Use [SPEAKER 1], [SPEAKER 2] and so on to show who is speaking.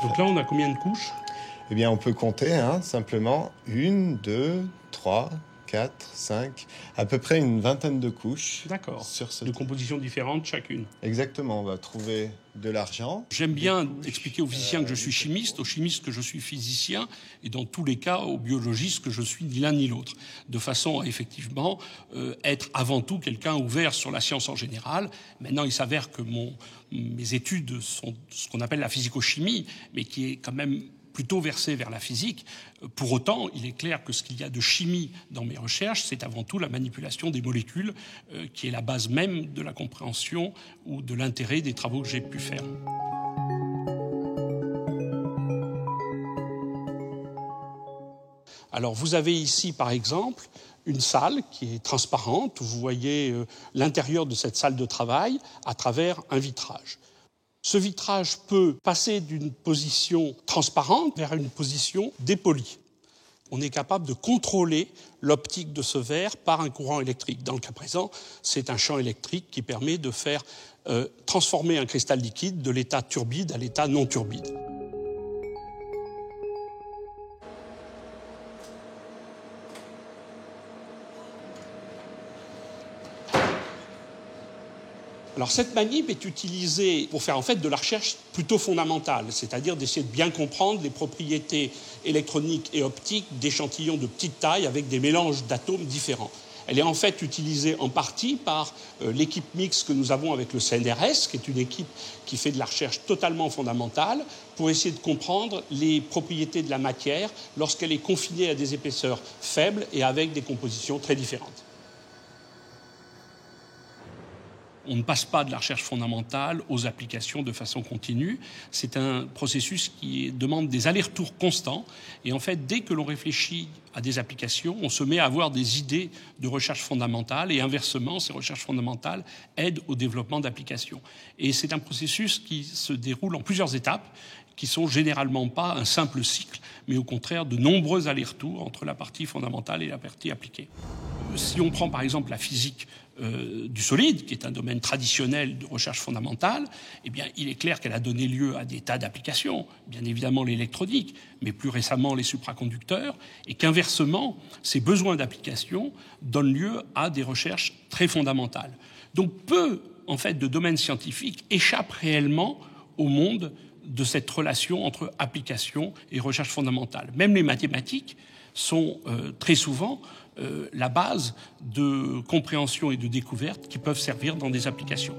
[SPEAKER 1] Donc là, on a combien de couches ?
[SPEAKER 2] Eh bien, on peut compter simplement 1, 2, 3, 4, 5, à peu près une vingtaine de couches.
[SPEAKER 1] D'accord,
[SPEAKER 2] sur ce...
[SPEAKER 1] de compositions différentes chacune.
[SPEAKER 2] Exactement, on va trouver de l'argent.
[SPEAKER 1] J'aime bien expliquer aux physiciens que je suis chimiste, aux chimistes que je suis physicien, et dans tous les cas aux biologistes que je suis ni l'un ni l'autre, de façon à effectivement être avant tout quelqu'un ouvert sur la science en général. Maintenant, il s'avère que mes études sont ce qu'on appelle la physico-chimie, mais qui est quand même plutôt versé vers la physique. Pour autant, il est clair que ce qu'il y a de chimie dans mes recherches, c'est avant tout la manipulation des molécules, qui est la base même de la compréhension ou de l'intérêt des travaux que j'ai pu faire. Alors, vous avez ici, par exemple, une salle qui est transparente, où vous voyez l'intérieur de cette salle de travail à travers un vitrage. Ce vitrage peut passer d'une position transparente vers une position dépolie. On est capable de contrôler l'optique de ce verre par un courant électrique. Dans le cas présent, c'est un champ électrique qui permet de faire transformer un cristal liquide de l'état turbide à l'état non turbide. Alors cette manip est utilisée pour faire en fait de la recherche plutôt fondamentale, c'est-à-dire d'essayer de bien comprendre les propriétés électroniques et optiques d'échantillons de petite taille avec des mélanges d'atomes différents. Elle est en fait utilisée en partie par l'équipe mixte que nous avons avec le CNRS, qui est une équipe qui fait de la recherche totalement fondamentale, pour essayer de comprendre les propriétés de la matière lorsqu'elle est confinée à des épaisseurs faibles et avec des compositions très différentes. On ne passe pas de la recherche fondamentale aux applications de façon continue. C'est un processus qui demande des allers-retours constants. Et en fait, dès que l'on réfléchit à des applications, on se met à avoir des idées de recherche fondamentale. Et inversement, ces recherches fondamentales aident au développement d'applications. Et c'est un processus qui se déroule en plusieurs étapes, qui sont généralement pas un simple cycle, mais au contraire de nombreux allers-retours entre la partie fondamentale et la partie appliquée. Si on prend par exemple la physique du solide, qui est un domaine traditionnel de recherche fondamentale, eh bien, il est clair qu'elle a donné lieu à des tas d'applications, bien évidemment l'électronique, mais plus récemment les supraconducteurs, et qu'inversement, ces besoins d'application donnent lieu à des recherches très fondamentales. Donc peu, en fait, de domaines scientifiques échappent réellement au monde de cette relation entre application et recherche fondamentale. Même les mathématiques sont très souvent la base de compréhension et de découverte qui peuvent servir dans des applications.